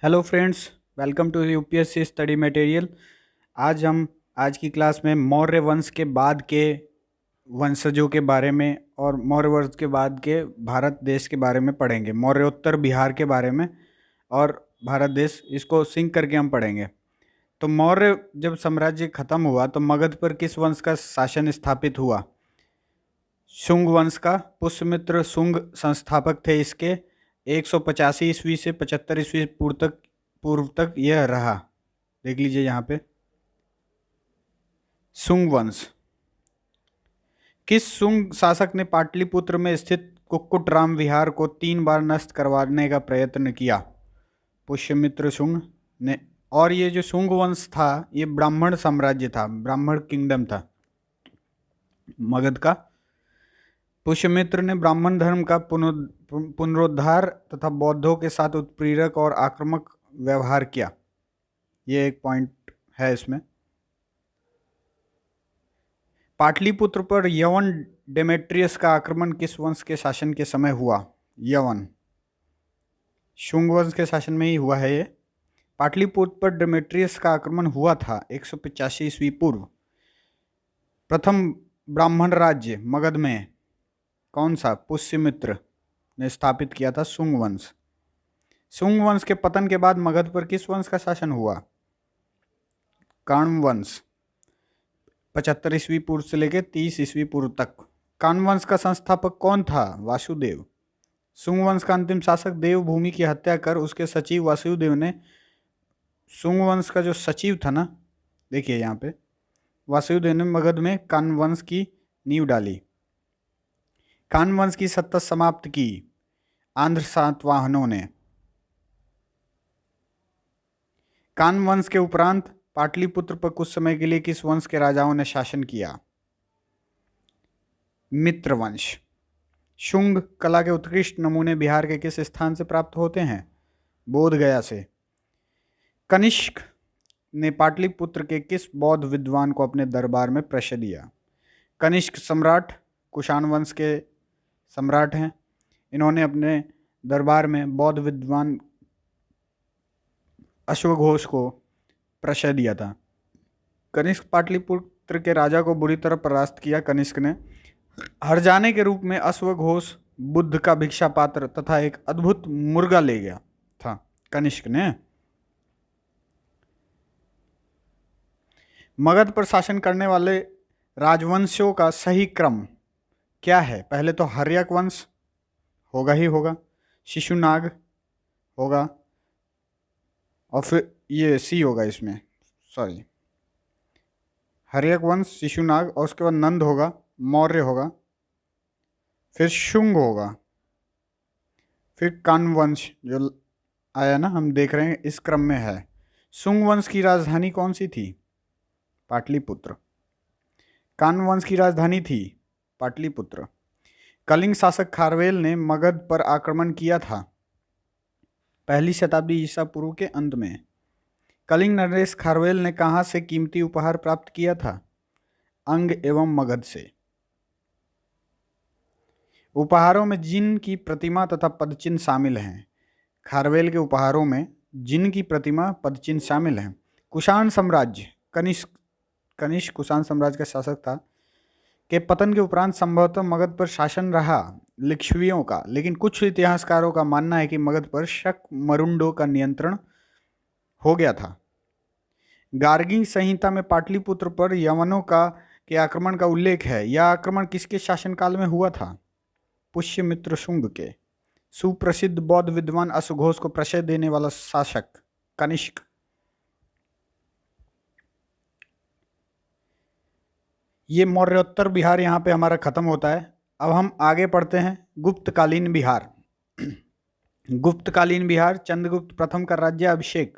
Hello friends, welcome to UPSC study material. आज की class में मौर्य वंश के बाद के वंशजों के बारे में और मौर्य वंश के बाद के भारत देश के बारे में पढ़ेंगे। मौर्योत्तर बिहार के बारे में और भारत देश, इसको सिंक करके हम पढ़ेंगे। तो मौर्य जब साम्राज्य खत्म हुआ तो मगध पर किस वंश का शासन स्थापित हुआ? शुंग वंश का। पुष्यमित्र शुंग संस्थापक थे इसके। 185 ईस्वी से 75 ईस्वी पूर्व तक यह रहा। देख लीजिए यहाँ पे शुंग वंश। किस शुंग शासक ने पाटलिपुत्र में स्थित कुक्कुटराम विहार को 3 बार नष्ट करवाने का प्रयत्न किया? पुष्यमित्र शुंग ने। और ये जो शुंग वंश था ये ब्राह्मण साम्राज्य था, ब्राह्मण किंगडम था मगध का। पुष्यमित्र ने ब्राह्मण धर्म का पुनरुद्धार तथा बौद्धों के साथ उत्प्रेरक और आक्रामक व्यवहार किया। ये एक पॉइंट है इसमें। पाटलिपुत्र पर यवन डेमेट्रियस का आक्रमण किस वंश के शासन के समय हुआ? यवन शुंग वंश के शासन में ही हुआ है ये। पाटलिपुत्र पर डेमेट्रियस का आक्रमण हुआ था 185 ईस्वी पूर्व। प्रथम ब्राह्मण राज्य मगध में कौन सा? पुष्यमित्र ने स्थापित किया था शुंग वंश। शुंग वंश के पतन के बाद मगध पर किस वंश का शासन हुआ? कण्व वंश। 75 ईस्वी पूर्व से लेकर 30 ईस्वी पूर्व तक। कण्व वंश का संस्थापक कौन था? वासुदेव। शुंग वंश का अंतिम शासक देवभूमि की हत्या कर उसके सचिव वासुदेव ने, शुंग वंश का जो सचिव था ना, देखिए यहाँ पे, वासुदेव ने मगध में कण्व वंश की नींव डाली। कण्व वंश की सत्ता समाप्त की आंध्र सातवाहनों ने। कण्व वंश के उपरांत पाटलिपुत्र पर कुछ समय के लिए किस वंश के राजाओं ने शासन किया? मित्र वंश। शुंग कला के उत्कृष्ट नमूने बिहार के किस स्थान से प्राप्त होते हैं? बोध गया से। कनिष्क ने पाटलिपुत्र के किस बौद्ध विद्वान को अपने दरबार में प्रवेश दिया? कनिष्क सम्राट कुषाण वंश के सम्राट हैं। इन्होंने अपने दरबार में बौद्ध विद्वान अश्वघोष को प्रवेश दिया था। कनिष्क पाटलिपुत्र के राजा को बुरी तरह परास्त किया। कनिष्क ने हरजाने के रूप में अश्वघोष, बुद्ध का भिक्षा पात्र तथा एक अद्भुत मुर्गा ले गया था। कनिष्क ने मगध पर शासन करने वाले राजवंशों का सही क्रम क्या है? पहले तो हर्यक वंश होगा ही होगा, शिशुनाग होगा, और फिर ये सी होगा इसमें, सॉरी, हर्यक वंश, शिशुनाग, और उसके बाद नंद होगा, मौर्य होगा, फिर शुंग होगा, फिर कण्व वंश जो आया ना, हम देख रहे हैं इस क्रम में है। शुंग वंश की राजधानी कौन सी थी? पाटलिपुत्र। कण्व वंश की राजधानी थी पाटलिपुत्र। कलिंग शासक खारवेल ने मगध पर आक्रमण किया था 1ली शताब्दी ईसा पूर्व के अंत में। कलिंग नरेश खारवेल ने कहाँ से कीमती उपहार प्राप्त किया था? अंग एवं मगध से। उपहारों में जिन की प्रतिमा तथा पदचिन्ह शामिल हैं। खारवेल के उपहारों में जिन की प्रतिमा, पदचिन्ह शामिल हैं। कुषाण साम्राज्य, कनिष्क कुषाण साम्राज्य का शासक था, के पतन के उपरांत संभवतः मगध पर शासन रहा लिच्छवियों का, लेकिन कुछ इतिहासकारों का मानना है कि मगध पर शक मरुंडों का नियंत्रण हो गया था। गार्गी संहिता में पाटलिपुत्र पर यवनों के आक्रमण का उल्लेख है। यह आक्रमण किसके शासनकाल में हुआ था? पुष्यमित्र शुंग के। सुप्रसिद्ध बौद्ध विद्वान अश्वघोष को प्रश्रय देने वाला शासक कनिष्क। ये मौर्योत्तर बिहार यहाँ पे हमारा खत्म होता है। अब हम आगे पढ़ते हैं गुप्तकालीन बिहार। गुप्तकालीन बिहार, चंद्रगुप्त प्रथम का राज्य अभिषेक।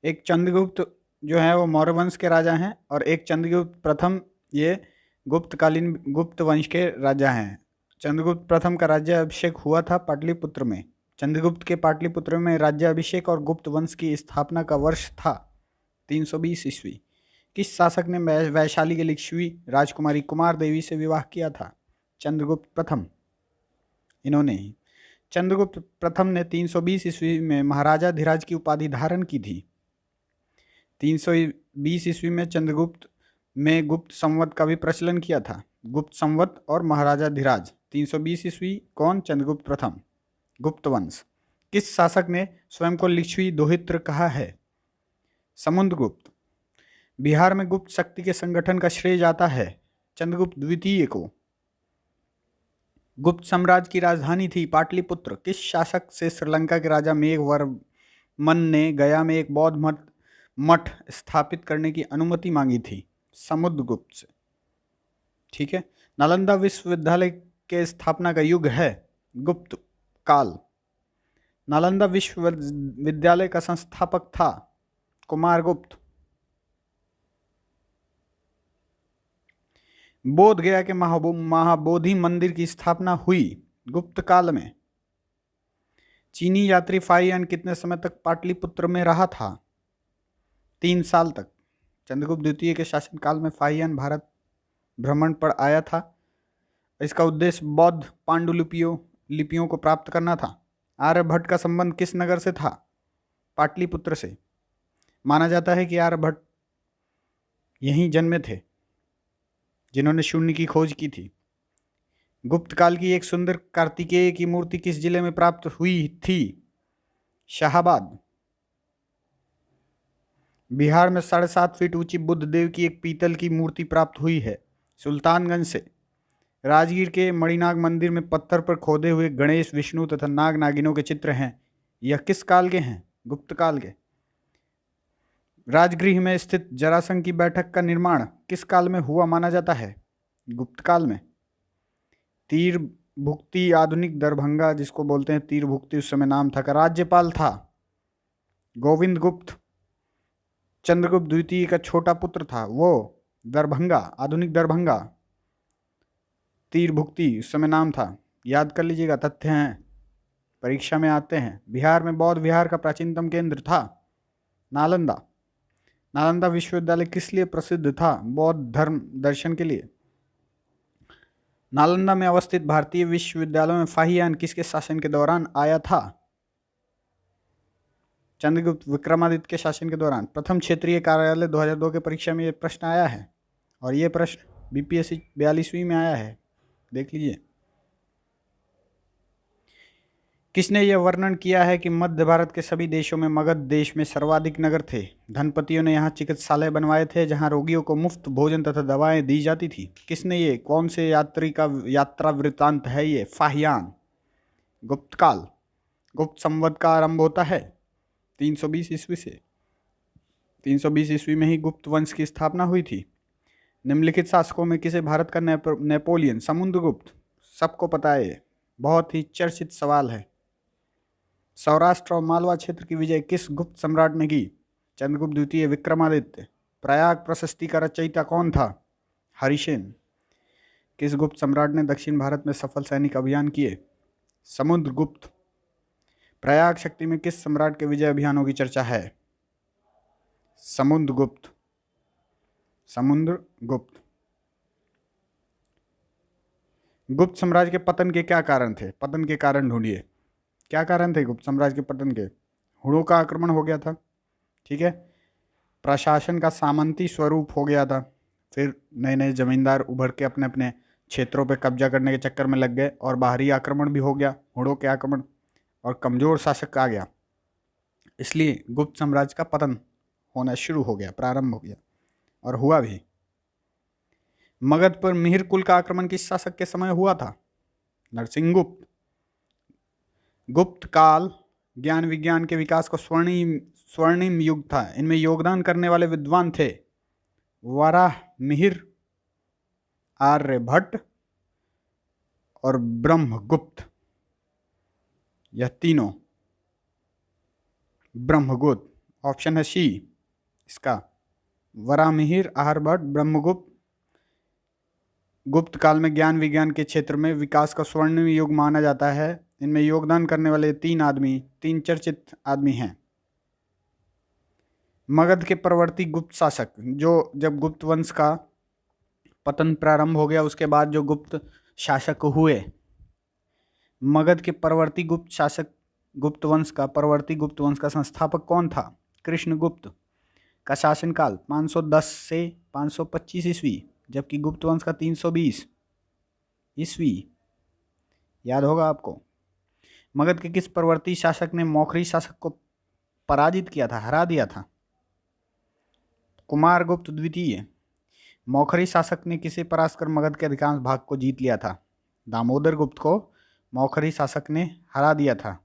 एक चंद्रगुप्त जो है वो मौर्य वंश के राजा हैं, और एक चंद्रगुप्त प्रथम ये गुप्तकालीन गुप्त वंश के राजा हैं। चंद्रगुप्त प्रथम का राज्य अभिषेक हुआ था पाटलिपुत्र में। चंद्रगुप्त के पाटलिपुत्र में राज्य अभिषेक और गुप्त वंश की स्थापना का वर्ष था 320 ईस्वी। किस शासक ने वैशाली के लिच्छवी राजकुमारी कुमार देवी से विवाह किया था? चंद्रगुप्त प्रथम। इन्होंने ही। चंद्रगुप्त प्रथम ने 320 ईस्वी में महाराजा धीराज की उपाधि धारण की थी। 320 ईस्वी में चंद्रगुप्त में गुप्त संवत का भी प्रचलन किया था। गुप्त संवत और महाराजा धीराज। 320 ईस्वी कौन? चंद्रगुप्त प्रथम। गुप्त वंश। किस शासक ने स्वयं को लिच्छवी दोहित्र कहा है? समुद्रगुप्त। बिहार में गुप्त शक्ति के संगठन का श्रेय जाता है चंद्रगुप्त द्वितीय को। गुप्त साम्राज्य की राजधानी थी पाटलिपुत्र। किस शासक से श्रीलंका के राजा मेघवर्मन ने गया में एक बौद्ध मठ स्थापित करने की अनुमति मांगी थी? समुद्रगुप्त से। ठीक है। नालंदा विश्वविद्यालय के स्थापना का युग है गुप्त काल। नालंदा विश्वविद्यालय का संस्थापक था कुमारगुप्त। बोध गया के महाबोधि मंदिर की स्थापना हुई गुप्त काल में। चीनी यात्री फाहियान कितने समय तक पाटलिपुत्र में रहा था? 3 साल तक। चंद्रगुप्त द्वितीय के शासनकाल में फाहियान भारत भ्रमण पर आया था। इसका उद्देश्य बौद्ध पांडुलिपियों को प्राप्त करना था। आर्यभट्ट का संबंध किस नगर से था? पाटलिपुत्र से। माना जाता है कि आर्यभट्ट यहीं जन्मे थे जिन्होंने शून्य की खोज की थी। गुप्त काल की एक सुंदर कार्तिकेय की मूर्ति किस जिले में प्राप्त हुई थी? शाहाबाद। बिहार में 7.5 फीट ऊंची बुद्ध देव की एक पीतल की मूर्ति प्राप्त हुई है सुल्तानगंज से। राजगीर के मणिनाग मंदिर में पत्थर पर खोदे हुए गणेश, विष्णु तथा नाग नागिनों के चित्र हैं। यह किस काल के हैं? गुप्त काल के। राजगृह में स्थित जरासंध की बैठक का निर्माण किस काल में हुआ माना जाता है? गुप्त काल में। तीर भुक्ति आधुनिक दरभंगा जिसको बोलते हैं तीर भुक्ति, उस समय नाम था, का राज्यपाल था गोविंद गुप्त। चंद्रगुप्त द्वितीय का छोटा पुत्र था वो दरभंगा, आधुनिक दरभंगा। तीर भुक्ति उस समय नाम था। याद कर लीजिएगा, तथ्य हैं, परीक्षा में आते हैं। बिहार में बौद्ध विहार का प्राचीनतम केंद्र था नालंदा। नालंदा विश्वविद्यालय किस लिए प्रसिद्ध था? बौद्ध धर्म दर्शन के लिए। नालंदा में अवस्थित भारतीय विश्वविद्यालयों में फाहियान किसके शासन के दौरान आया था? चंद्रगुप्त विक्रमादित्य के शासन के दौरान। प्रथम क्षेत्रीय कार्यालय 2002 के परीक्षा में ये प्रश्न आया है और ये प्रश्न बीपीएससी 42वीं में आया है, देख लीजिए। किसने यह वर्णन किया है कि मध्य भारत के सभी देशों में मगध देश में सर्वाधिक नगर थे? धनपतियों ने यहाँ चिकित्सालय बनवाए थे जहाँ रोगियों को मुफ्त भोजन तथा दवाएं दी जाती थी। किसने ये, कौन से यात्री का यात्रा वृत्तांत है ये? फाहियान। गुप्त काल। गुप्त संवत का आरंभ होता है 320 ईस्वी से। 320 ईस्वी में ही गुप्त वंश की स्थापना हुई थी। निम्नलिखित शासकों में किसे भारत का नेपोलियन? समुद्रगुप्त। सबको पता है, बहुत ही चर्चित सवाल है। सौराष्ट्र और मालवा क्षेत्र की विजय किस गुप्त सम्राट ने की? चंद्रगुप्त द्वितीय विक्रमादित्य। प्रयाग प्रशस्ति का रचयिता कौन था? हरिसेन। किस गुप्त सम्राट ने दक्षिण भारत में सफल सैनिक अभियान किए? समुद्रगुप्त। प्रयाग शक्ति में किस सम्राट के विजय अभियानों की चर्चा है? समुद्रगुप्त। समुद्रगुप्त। गुप्त साम्राज्य के पतन के क्या कारण थे? पतन के कारण ढूंढिए। क्या कारण थे गुप्त साम्राज्य के पतन के? हुणों का आक्रमण हो गया था, ठीक है। प्रशासन का सामंती स्वरूप हो गया था। फिर नए नए जमींदार उभर के अपने अपने क्षेत्रों पर कब्जा करने के चक्कर में लग गए और बाहरी आक्रमण भी हो गया, हुणों के आक्रमण, और कमजोर शासक आ गया। इसलिए गुप्त साम्राज्य का पतन होना शुरू हो गया, प्रारंभ हो गया, और हुआ भी। मगध पर मिहिर कुल का आक्रमण किस शासक के समय हुआ था? नरसिंहगुप्त। गुप्त काल ज्ञान विज्ञान के विकास को स्वर्णिम युग था। इनमें योगदान करने वाले विद्वान थे वराह मिहिर, आर्यभट्ट और ब्रह्मगुप्त। यह तीनों। ब्रह्मगुप्त ऑप्शन है सी इसका। वराहमिहिर, आर्यभट्ट, ब्रह्मगुप्त गुप्त काल में ज्ञान विज्ञान के क्षेत्र में विकास का स्वर्णिम युग माना जाता है। इनमें योगदान करने वाले तीन चर्चित आदमी हैं। मगध के परवर्ती गुप्त शासक, जो जब गुप्त वंश का पतन प्रारंभ हो गया उसके बाद जो गुप्त शासक हुए, मगध के परवर्ती गुप्त शासक परवर्ती गुप्त वंश का संस्थापक कौन था? कृष्णगुप्त का शासनकाल 510 से 525 ईस्वी, जबकि गुप्त वंश का 320 ईस्वी। याद होगा आपको। मगध के किस परवर्ती शासक ने मौखरी शासक को पराजित किया था, हरा दिया था? कुमारगुप्त द्वितीय। मौखरी शासक ने किसे परास्त कर मगध के अधिकांश भाग को जीत लिया था? दामोदर गुप्त को मौखरी शासक ने हरा दिया था।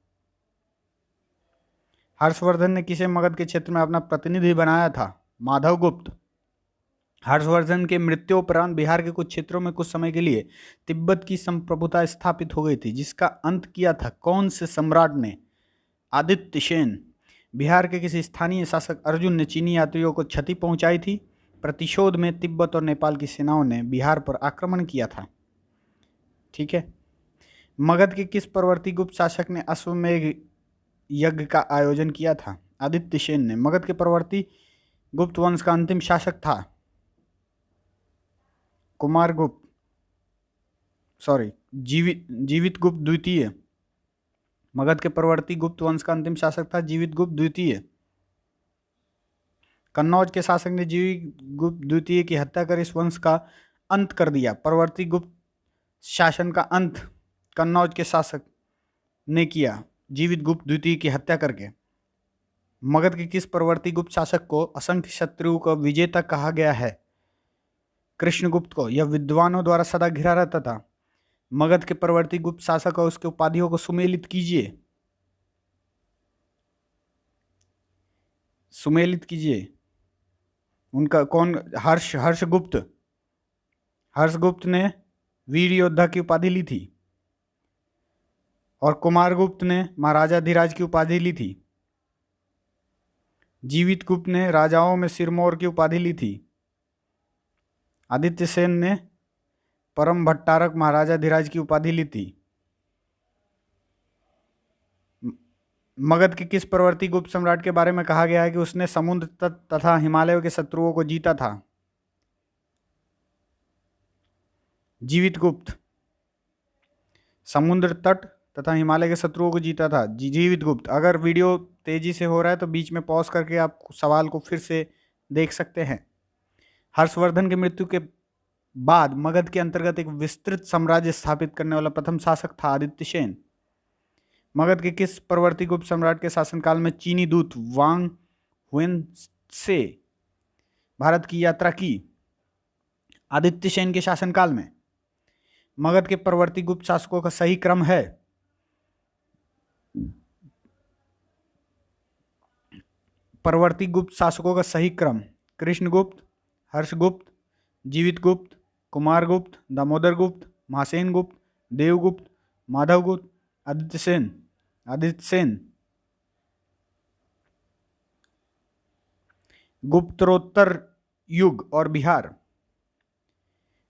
हर्षवर्धन ने किसे मगध के क्षेत्र में अपना प्रतिनिधि बनाया था? माधव गुप्त। हर्षवर्धन के मृत्युपरांत बिहार के कुछ क्षेत्रों में कुछ समय के लिए तिब्बत की संप्रभुता स्थापित हो गई थी, जिसका अंत किया था कौन से सम्राट ने? आदित्य सेन। बिहार के किसी स्थानीय शासक अर्जुन ने चीनी यात्रियों को क्षति पहुंचाई थी। प्रतिशोध में तिब्बत और नेपाल की सेनाओं ने बिहार पर आक्रमण किया था। ठीक है। मगध के किस परवर्ती गुप्त शासक ने अश्वमेध यज्ञ का आयोजन किया था? आदित्य सेन ने। मगध के परवर्ती गुप्त वंश का अंतिम शासक था कुमारगुप्त, जीवित गुप्त द्वितीय। मगध के परवर्ती गुप्त वंश का अंतिम शासक था जीवित गुप्त द्वितीय। कन्नौज के शासक ने जीवित गुप्त द्वितीय की हत्या कर इस वंश का अंत कर दिया। परवर्ती गुप्त शासन का अंत कन्नौज के शासक ने किया जीवित गुप्त द्वितीय की हत्या करके। मगध के किस परवर्ती गुप्त शासक को असंख्य शत्रुओं का विजेता कहा गया है? कृष्णगुप्त को। यह विद्वानों द्वारा सदा घिरा रहता था। मगध के परवर्ती गुप्त शासक और उसके उपाधियों को सुमेलित कीजिए। उनका कौन? हर्षगुप्त। हर्षगुप्त ने वीर योद्धा की उपाधि ली थी और कुमारगुप्त ने महाराजा धीराज की उपाधि ली थी। जीवित गुप्त ने राजाओं में सिरमौर की उपाधि ली थी। आदित्य सेन ने परम भट्टारक महाराजा धीराज की उपाधि ली थी। मगध के किस परवर्ती गुप्त सम्राट के बारे में कहा गया है कि उसने समुद्र तट तथा हिमालयों के शत्रुओं को जीता था? जीवित गुप्त। समुद्र तट तथा हिमालय के शत्रुओं को जीता था जीवित गुप्त। अगर वीडियो तेजी से हो रहा है तो बीच में पॉज करके आप सवाल को फिर से देख सकते हैं। हर्षवर्धन की मृत्यु के बाद मगध के अंतर्गत एक विस्तृत साम्राज्य स्थापित करने वाला प्रथम शासक था आदित्य सेन। मगध के किस परवर्ती गुप्त सम्राट के शासनकाल में चीनी दूत वांग हुएन से भारत की यात्रा की? आदित्य सेन के शासनकाल में। मगध के परवर्ती गुप्त शासकों का सही क्रम है परवर्ती गुप्त शासकों का सही क्रम कृष्णगुप्त, हर्षगुप्त, जीवित गुप्त, कुमारगुप्त, दामोदर गुप्त, महासेन गुप्त, देवगुप्त, माधवगुप्त, आदित्य सेन। गुप्तोत्तर युग और बिहार।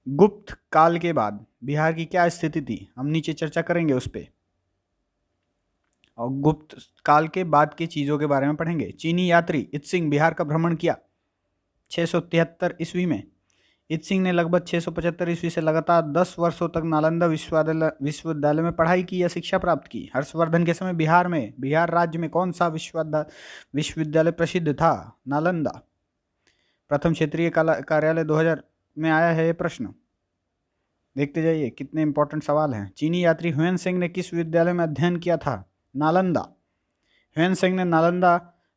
गुप्त काल के बाद बिहार की क्या स्थिति थी? हम नीचे चर्चा करेंगे उस पर। और गुप्त काल के बाद की चीजों के बारे में पढ़ेंगे। चीनी यात्री इत्सिंग बिहार का भ्रमण किया 673 ईस्वी में। इत्सिंग ने लगभग 675 ईस्वी से लगातार 10 वर्षों तक नालंदा विश्वविद्यालय में पढ़ाई की या शिक्षा प्राप्त की। हर्षवर्धन के समय बिहार राज्य में कौन सा विश्वविद्यालय प्रसिद्ध था? नालंदा। प्रथम क्षेत्रीय कार्यालय 2000 में आया है ये प्रश्न। देखते जाइए कितने इंपॉर्टेंट सवाल हैं। चीनी यात्री हुएन सेंग ने किस विद्यालय में अध्ययन किया था? नालंदा। हुएन सेंग ने नालंदा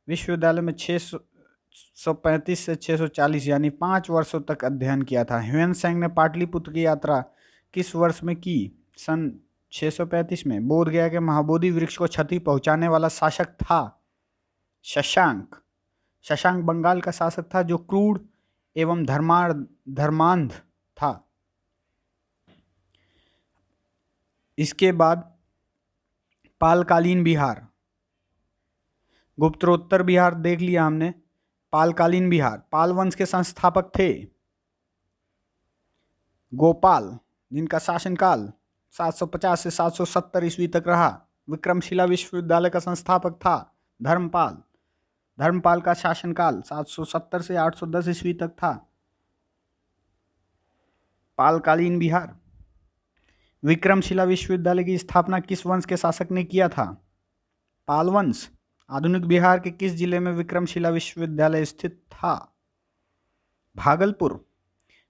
विश्वविद्यालय में 635 से 640 यानी 5 वर्षों तक अध्ययन किया था। हुएन सेंग ने पाटलिपुत्र की यात्रा किस वर्ष में की? सन 635 में। बोध गया के महाबोधि वृक्ष को क्षति पहुंचाने वाला शासक था शशांक। शशांक बंगाल का शासक था जो क्रूर एवं धर्मांध था। इसके बाद पालकालीन बिहार। गुप्तोत्तर बिहार देख लिया हमने। पालकालीन बिहार। पाल वंश के संस्थापक थे गोपाल, जिनका शासनकाल 750 से 770 ईस्वी तक रहा। विक्रमशिला विश्वविद्यालय का संस्थापक था धर्मपाल का शासनकाल 770 से 810 ईस्वी तक था। पालकालीन बिहार। विक्रमशिला विश्वविद्यालय की स्थापना किस वंश के शासक ने किया था? पाल वंश। आधुनिक बिहार के किस जिले में विक्रमशिला विश्वविद्यालय स्थित था? भागलपुर।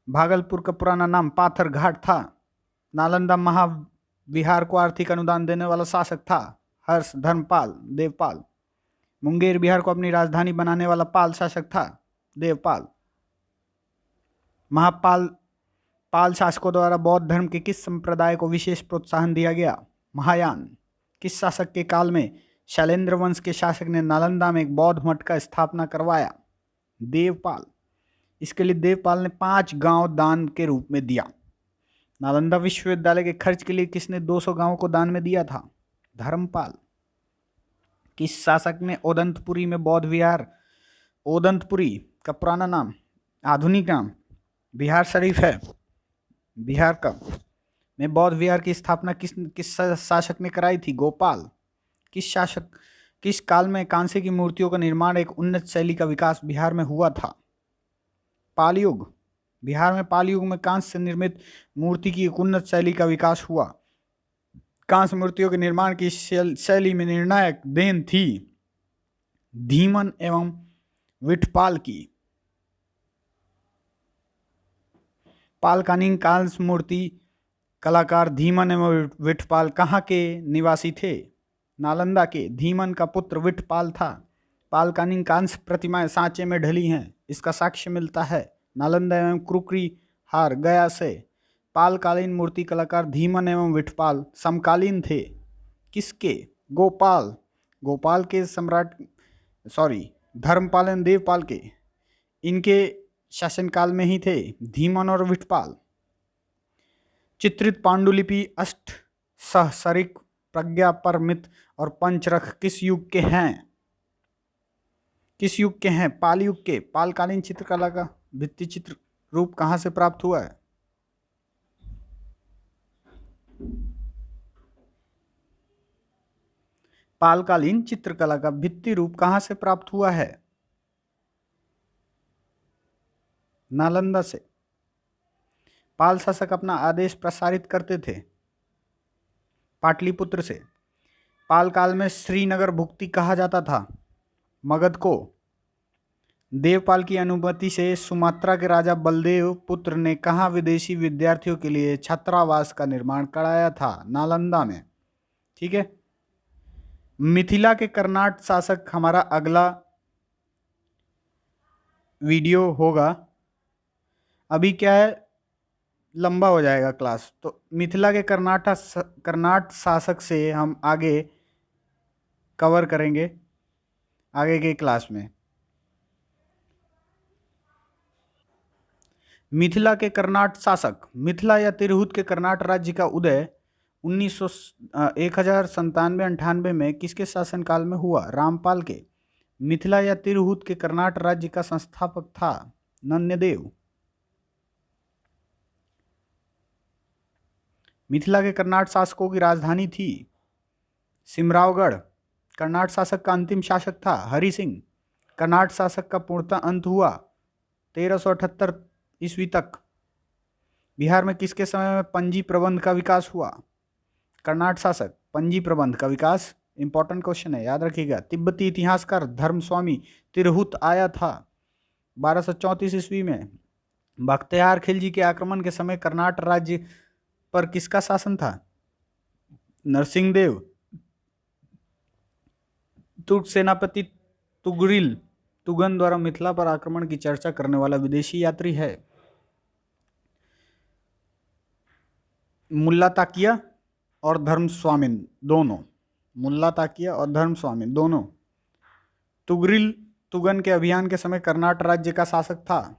भागलपुर का पुराना नाम पाथर घाट था। नालंदा महाविहार को आर्थिक अनुदान देने वाला शासक था? हर्ष, धर्मपाल, देवपाल। मुंगेर बिहार को अपनी राजधानी बनाने वाला पाल शासक था? देवपाल। पाल शासकों द्वारा बौद्ध धर्म के किस संप्रदाय को विशेष प्रोत्साहन दिया गया? महायान। किस शासक के काल में शैलेंद्र वंश के शासक ने नालंदा में एक बौद्ध मठ का स्थापना करवाया? देवपाल। इसके लिए देवपाल ने 5 गांव दान के रूप में दिया। नालंदा विश्वविद्यालय के खर्च के लिए किसने 200 गांवों को दान में दिया था? धर्मपाल। किस शासक ने ओदंतपुरी में बौद्ध विहार, ओदंतपुरी का पुराना नाम, आधुनिक नाम बिहार शरीफ है, बिहार का, में बौद्ध विहार की स्थापना किस शासक ने कराई थी? गोपाल। किस काल में कांसे की मूर्तियों का निर्माण एक उन्नत शैली का विकास बिहार में हुआ था? पाल युग। बिहार में पाल युग में कांस्य से निर्मित मूर्ति की एक उन्नत शैली का विकास हुआ। कांस्य मूर्तियों के निर्माण की शैली में निर्णायक देन थी धीमन एवं विठपाल की। पालकालीन कांस्य मूर्ति कलाकार धीमन एवं विठपाल कहाँ के निवासी थे? नालंदा के। धीमन का पुत्र विठपाल था। पालकालीन कांस्य प्रतिमाएं सांचे में ढली हैं, इसका साक्ष्य मिलता है नालंदा एवं क्रुकरी हार गया से। पालकालीन मूर्ति कलाकार धीमन एवं विठपाल समकालीन थे किसके? गोपाल। गोपाल के सम्राट धर्मपाल एवं देवपाल के, इनके शासनकाल में ही थे धीमन और विठपाल। चित्रित पांडुलिपि अष्ट सहस्रिक प्रज्ञा परमित और पंचरख किस युग के हैं? किस युग के हैं? पाल युग के। पालकालीन चित्रकला का भित्ति चित्र रूप कहाँ से प्राप्त हुआ है? पालकालीन चित्रकला का भित्ति रूप कहाँ से प्राप्त हुआ है? नालंदा से। पाल शासक अपना आदेश प्रसारित करते थे पाटलिपुत्र से। पाल काल में श्रीनगर भुक्ति कहा जाता था मगध को। देवपाल की अनुमति से सुमात्रा के राजा बलदेव पुत्र ने कहाँ विदेशी विद्यार्थियों के लिए छात्रावास का निर्माण कराया था? नालंदा में। ठीक है। मिथिला के कर्नाट शासक हमारा अगला वीडियो होगा। अभी क्या है, लंबा हो जाएगा क्लास, तो मिथिला के कर्नाट शासक से हम आगे कवर करेंगे आगे के क्लास में। मिथिला के कर्नाट शासक। मिथिला या तिरहुत के कर्नाट राज्य का उदय 1097-98 में किसके शासनकाल में हुआ? रामपाल के। मिथिला या तिरहुत के कर्नाट राज्य का संस्थापक था नन्यदेव। मिथिला के कर्नाट शासकों की राजधानी थी सिमरावगढ़। कर्नाट शासक का अंतिम शासक था हरि सिंह। कर्नाट शासक का पूर्णतः अंत हुआ 1378 ईस्वी तक। बिहार में किसके समय में पंजी प्रबंध का विकास हुआ? कर्नाट शासक। पंजी प्रबंध का विकास इंपॉर्टेंट क्वेश्चन है, याद रखिएगा। तिब्बती इतिहासकार धर्मस्वामी तिरहुत आया था 1234 ईस्वी में। बख्तियार खिलजी के आक्रमण के समय कर्नाट राज्य पर किसका शासन था? नरसिंहदेव। तुर्क सेनापति तुगन द्वारा मिथिला पर आक्रमण की चर्चा करने वाला विदेशी यात्री है मुल्ला ताकिया और धर्मस्वामिन दोनों। मुल्ला ताकिया और धर्मस्वामिन दोनों। तुगन के अभियान के समय कर्नाट राज्य का शासक था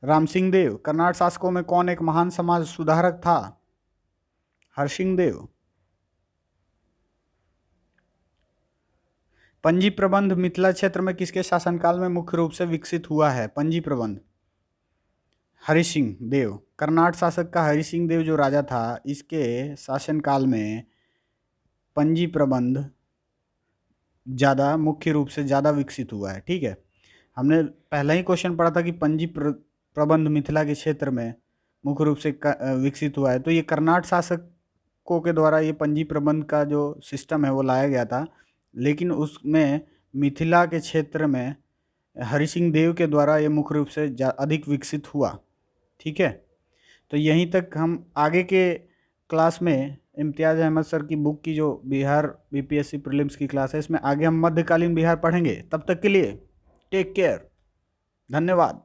राम सिंह देव। कर्नाट शासकों में कौन एक महान समाज सुधारक था? हरसिंह देव। पंजी प्रबंध मिथिला क्षेत्र में किसके शासनकाल में मुख्य रूप से विकसित हुआ है? पंजी प्रबंध हरि सिंह देव। कर्नाट शासक का हरि सिंह देव जो राजा था, इसके शासनकाल में पंजी प्रबंध ज़्यादा मुख्य रूप से ज़्यादा विकसित हुआ है। ठीक है, हमने पहला ही क्वेश्चन पढ़ा था कि पंजी प्रबंध मिथिला के क्षेत्र में मुख्य रूप से विकसित हुआ है। तो ये कर्नाट शासकों के द्वारा ये पंजी प्रबंध का जो सिस्टम है वो लाया गया था, लेकिन उसमें मिथिला के क्षेत्र में हरि सिंह देव के द्वारा ये मुख्य रूप से अधिक विकसित हुआ। ठीक है, तो यहीं तक हम आगे के क्लास में इम्तियाज़ अहमद सर की बुक की जो बिहार बीपीएससी प्रीलिम्स की क्लास है, इसमें आगे हम मध्यकालीन बिहार पढ़ेंगे। तब तक के लिए टेक केयर, धन्यवाद।